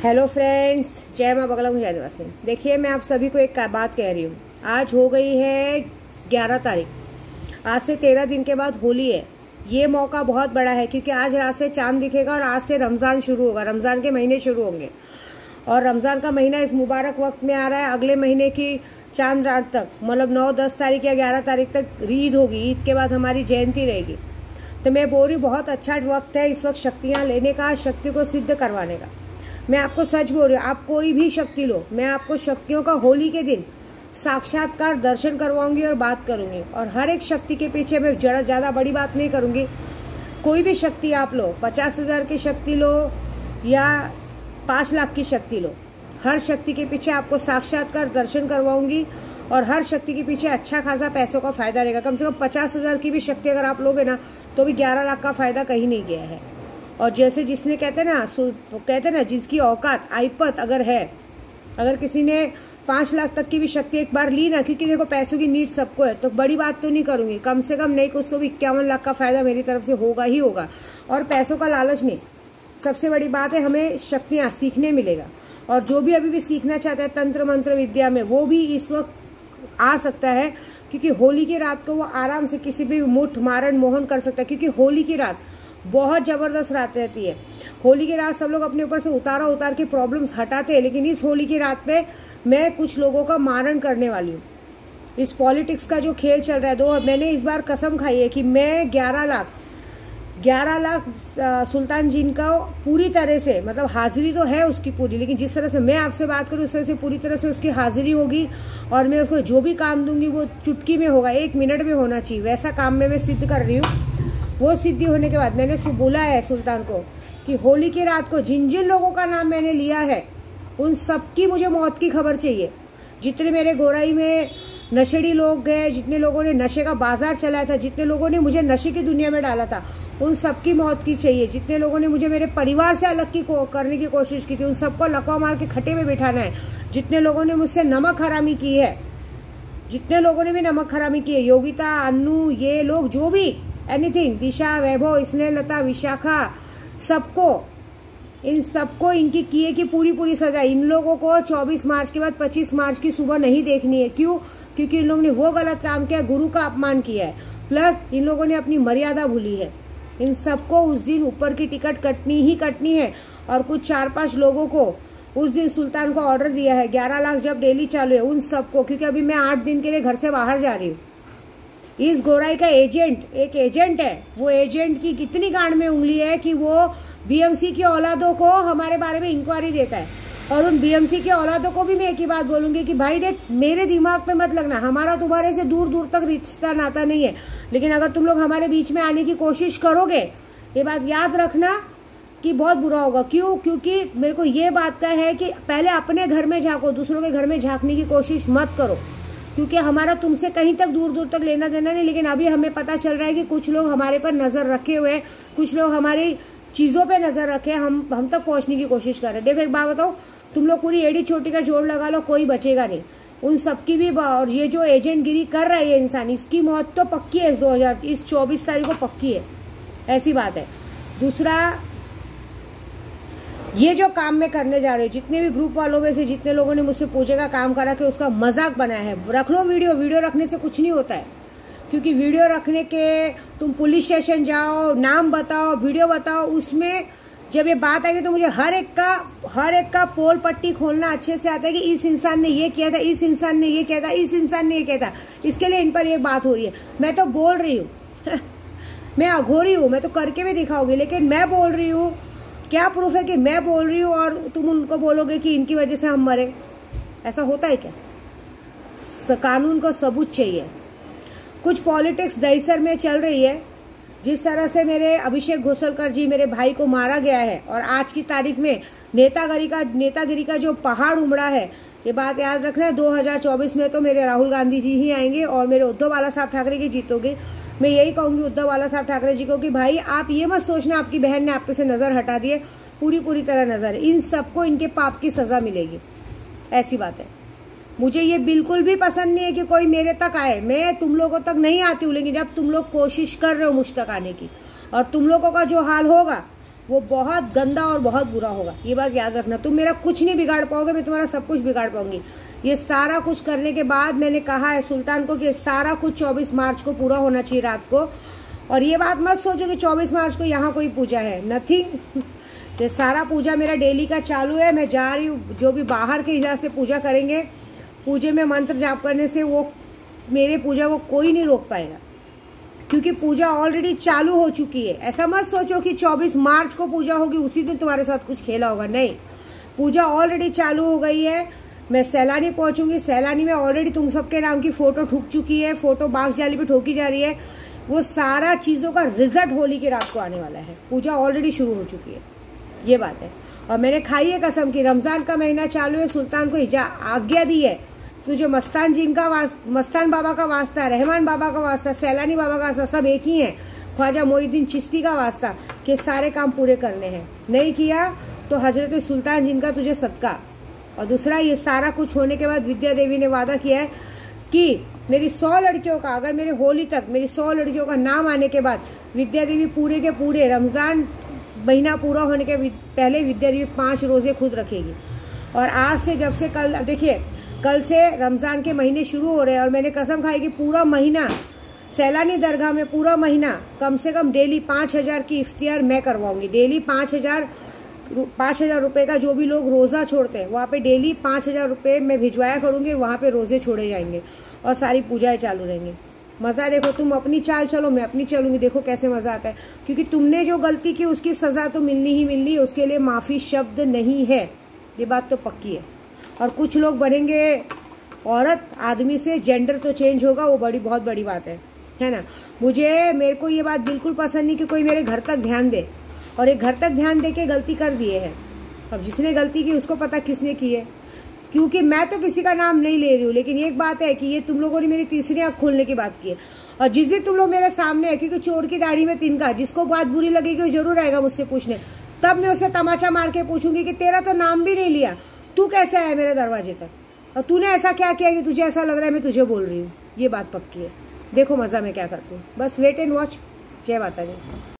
Hello friends, जय माँ बगला मुझे आदिवासी। देखिए, मैं आप सभी को एक बात कह रही हूँ। आज हो गई है 11 तारीख। आज से 13 दिन के बाद होली है। ये मौका बहुत बड़ा है क्योंकि आज रात से चांद दिखेगा और आज से रमज़ान शुरू होगा। रमज़ान के महीने शुरू होंगे और रमज़ान का महीना इस मुबारक वक्त में आ रहा है। अगले महीने की चांद रात तक, मतलब 9-10 तारीख या 11 तारीख तक ईद होगी। ईद के बाद हमारी जयंती रहेगी। तो मैं बोल रही, बहुत अच्छा वक्त है इस वक्त शक्तियाँ लेने का, शक्ति को सिद्ध करवाने का। मैं आपको सच बोल रही हूँ, आप कोई भी शक्ति लो, मैं आपको शक्तियों का होली के दिन साक्षात्कार दर्शन करवाऊंगी और बात करूंगी। और हर एक शक्ति के पीछे मैं ज़्यादा बड़ी बात नहीं करूंगी। कोई भी शक्ति आप लो, 50,000 की शक्ति लो या 5 लाख की शक्ति लो, हर शक्ति के पीछे आपको साक्षात्कार दर्शन करवाऊंगी। और हर शक्ति के पीछे अच्छा खासा पैसों का फायदा रहेगा। कम से कम 50,000 की भी शक्ति अगर आप लोगे ना, तो भी 11 लाख का फायदा कहीं नहीं गया है। और जैसे जिसने कहते हैं ना जिसकी औकात आईपत अगर है, अगर किसी ने 5 लाख तक की भी शक्ति एक बार ली ना, क्योंकि देखो पैसों की नीड सबको है, तो बड़ी बात तो नहीं करूंगी। कम से कम नहीं कुछ तो भी 51 लाख का फायदा मेरी तरफ से होगा ही होगा। और पैसों का लालच नहीं, सबसे बड़ी बात है हमें शक्तियाँ सीखने मिलेगा। और जो भी अभी भी सीखना चाहता है तंत्र मंत्र विद्या में, वो भी इस वक्त आ सकता है। क्योंकि होली की रात को वो आराम से किसी भी मुठ मारण मोहन कर सकता है। क्योंकि होली की रात बहुत जबरदस्त रात रहती है। होली की रात सब लोग अपने ऊपर से उतार के प्रॉब्लम्स हटाते हैं, लेकिन इस होली की रात पे मैं कुछ लोगों का मारण करने वाली हूँ। इस पॉलिटिक्स का जो खेल चल रहा है, मैंने इस बार कसम खाई है कि मैं 11 लाख सुल्तान जिन का पूरी तरह से, मतलब हाजिरी तो है उसकी पूरी, लेकिन जिस तरह से मैं आपसे बात करूँ उस तरह से पूरी तरह से उसकी हाजिरी होगी। और मैं उसको जो भी काम दूंगी वो चुटकी में होगा, 1 मिनट में होना चाहिए। वैसा काम मैं सिद्ध कर रही हूँ। वो सिद्धि होने के बाद मैंने बोला है सुल्तान को कि होली की रात को जिन जिन लोगों का नाम मैंने लिया है, उन सबकी मुझे मौत की खबर चाहिए। जितने मेरे गोराई में नशेड़ी लोग गए, जितने लोगों ने नशे का बाजार चलाया था, जितने लोगों ने मुझे नशे की दुनिया में डाला था, उन सबकी मौत की चाहिए। जितने लोगों ने मुझे मेरे परिवार से अलग करने की कोशिश की थी, उन सबको लकवा मार के खट्टे में बिठाना है। जितने लोगों ने मुझसे नमक हरामी की है, जितने लोगों ने भी नमक हरामी की है, योगिता, अन्नू, ये लोग जो भी एनीथिंग, दिशा, वैभव, स्नेहलता, विशाखा, इन सबको इनकी किए की पूरी सजा। इन लोगों को 24 मार्च के बाद 25 मार्च की सुबह नहीं देखनी है। क्यों? क्योंकि इन लोगों ने वो गलत काम किया, गुरु का अपमान किया है, प्लस इन लोगों ने अपनी मर्यादा भूली है। इन सबको उस दिन ऊपर की टिकट कटनी है। और कुछ 4-5 लोगों को उस दिन सुल्तान को ऑर्डर दिया है, 11 लाख जब डेली चालू है उन सबको, क्योंकि अभी मैं 8 दिन के लिए घर से बाहर जा रही हूँ। इस गोराई का एक एजेंट है। वो एजेंट की कितनी गांड में उंगली है कि वो बीएमसी की औलादों को हमारे बारे में इंक्वायरी देता है। और उन बीएमसी की औलादों को भी मैं एक ही बात बोलूंगी कि भाई देख, मेरे दिमाग पे मत लगना, हमारा तुम्हारे से दूर दूर तक रिश्ता नाता नहीं है, लेकिन अगर तुम लोग हमारे बीच में आने की कोशिश करोगे, ये बात याद रखना कि बहुत बुरा होगा। क्यों? क्योंकि मेरे को ये बात का है कि पहले अपने घर में झांको, दूसरों के घर में झांकने की कोशिश मत करो। क्योंकि हमारा तुमसे कहीं तक दूर तक लेना देना नहीं, लेकिन अभी हमें पता चल रहा है कि कुछ लोग हमारे पर नजर रखे हुए हैं, कुछ लोग हमारी चीजों पे नजर रखे, हम तक पहुंचने की कोशिश कर रहे हैं। देखो एक बात बताओ, तुम लोग पूरी एड़ी छोटी का जोड़ लगा लो, कोई बचेगा नहीं। उन सबकी भी, और ये जो एजेंट गिरी कर रहा है ये इंसान, इसकी मौत तो पक्की है। इस 24 तारीख को पक्की है, ऐसी बात है। दूसरा, ये जो काम मैं करने जा रही हूँ, जितने भी ग्रुप वालों में से जितने लोगों ने मुझसे पूछे का काम करा के उसका मजाक बनाया है, रख लो वीडियो रखने से कुछ नहीं होता है। क्योंकि वीडियो रखने के, तुम पुलिस स्टेशन जाओ, नाम बताओ, वीडियो बताओ, उसमें जब ये बात आएगी तो मुझे हर एक का पोल पट्टी खोलना अच्छे से आता है कि इस इंसान ने ये किया था, इस इंसान ने ये किया था, इस इंसान ने ये किया था। इसके लिए इन पर एक बात हो रही है। मैं तो बोल रही हूँ मैं अघोरी हूँ, मैं तो करके भी दिखाऊंगी, लेकिन मैं बोल रही हूँ। क्या प्रूफ है कि मैं बोल रही हूँ और तुम उनको बोलोगे कि इनकी वजह से हम मरे? ऐसा होता है क्या? कानून को सबूत चाहिए। कुछ पॉलिटिक्स दहीसर में चल रही है। जिस तरह से मेरे अभिषेक घोसलकर जी, मेरे भाई को मारा गया है, और आज की तारीख में नेतागिरी का जो पहाड़ उमड़ा है, ये बात याद रखना है। 2024 में तो मेरे राहुल गांधी जी ही आएंगे और मेरे उद्धव बाला साहब ठाकरे की जीतोगे। मैं यही कहूंगी उद्धव बाला साहब ठाकरे जी को कि भाई आप ये मत सोचना आपकी बहन ने आप पे से नजर हटा दिए, पूरी तरह नजर है। इन सबको इनके पाप की सजा मिलेगी, ऐसी बात है। मुझे ये बिल्कुल भी पसंद नहीं है कि कोई मेरे तक आए। मैं तुम लोगों तक नहीं आती हूँ, लेकिन जब तुम लोग कोशिश कर रहे हो मुझ तक आने की, और तुम लोगों का जो हाल होगा वो बहुत गंदा और बहुत बुरा होगा। ये बात याद रखना, तुम मेरा कुछ नहीं बिगाड़ पाओगे, मैं तुम्हारा सब कुछ बिगाड़ पाऊंगी। ये सारा कुछ करने के बाद मैंने कहा है सुल्तान को कि सारा कुछ 24 मार्च को पूरा होना चाहिए रात को। और ये बात मत सोचो कि 24 मार्च को यहाँ कोई पूजा है, नथिंग। ये सारा पूजा मेरा डेली का चालू है। मैं जा रही हूँ, जो भी बाहर के इधर से पूजा करेंगे, पूजे में मंत्र जाप करने से वो मेरे पूजा को कोई नहीं रोक पाएगा, क्योंकि पूजा ऑलरेडी चालू हो चुकी है। ऐसा मत सोचो कि 24 मार्च को पूजा होगी उसी दिन तुम्हारे साथ कुछ खेला होगा, नहीं। पूजा ऑलरेडी चालू हो गई है। मैं सैलानी पहुंचूंगी, सैलानी में ऑलरेडी तुम सबके नाम की फोटो ठुक चुकी है, फोटो बाग जाली पे ठोकी जा रही है। वो सारा चीज़ों का रिजल्ट होली की रात को आने वाला है। पूजा ऑलरेडी शुरू हो चुकी है, ये बात है। और मैंने खाई है कसम की, रमज़ान का महीना चालू है, सुल्तान को आज्ञा दी है तुझे मस्तान जी का मस्तान बाबा का वास्ता, रहमान बाबा का वास्ता, सैलानी बाबा का वास्ता, सब एक ही है, ख्वाजा मोइनुद्दीन चिश्ती का वास्ता, के सारे काम पूरे करने हैं। नहीं किया तो हजरत सुल्तान जिनका तुझे सदका। और दूसरा, ये सारा कुछ होने के बाद विद्या देवी ने वादा किया है कि मेरी 100 लड़कियों का, अगर मेरे होली तक मेरी 100 लड़कियों का नाम आने के बाद विद्या देवी पूरे के पूरे रमज़ान महीना पूरा होने के पहले विद्या देवी 5 रोज़े खुद रखेगी। और आज से, जब से कल, देखिए कल से रमज़ान के महीने शुरू हो रहे हैं और मैंने कसम खाई कि पूरा महीना सैलानी दरगाह में पूरा महीना कम से कम डेली 5000 की इफ्तियार मैं करवाऊंगी। डेली 5000 रुपये का, जो भी लोग रोज़ा छोड़ते हैं वहाँ पे डेली 5000 रुपये मैं भिजवाया करूँगी, वहाँ पे रोज़े छोड़े जाएंगे और सारी पूजाएं चालू रहेंगी। मज़ा देखो, तुम अपनी चाल चलो, मैं अपनी चलूँगी, देखो कैसे मज़ा आता है। क्योंकि तुमने जो गलती की उसकी सज़ा तो मिलनी ही मिलनी है, उसके लिए माफ़ी शब्द नहीं है, ये बात तो पक्की है। और कुछ लोग बनेंगे औरत आदमी से, जेंडर तो चेंज होगा, वो बहुत बड़ी बात है ना। मेरे को ये बात बिल्कुल पसंद नहीं कि कोई मेरे घर तक ध्यान दे, और एक घर तक ध्यान दे के गलती कर दिए है। अब जिसने गलती की उसको पता किसने की है, क्योंकि मैं तो किसी का नाम नहीं ले रही हूँ। लेकिन एक बात है कि ये तुम लोगों ने मेरी तीसरी आँख खोलने की बात की है। और जिस दिन तुम लोग मेरे सामने है, क्योंकि चोर की दाढ़ी में तिनका, जिसको बात बुरी लगेगी वो जरूर आएगा मुझसे पूछने, तब मैं उसे तमाचा मार के पूछूंगी कि तेरा तो नाम भी नहीं लिया, तू कैसे आया मेरे दरवाजे तक, और तूने ऐसा क्या किया कि तुझे ऐसा लग रहा है मैं तुझे बोल रही हूँ। ये बात पक्की है। देखो मज़ा मैं क्या करती हूँ, बस वेट एंड वॉच। जय माता दी।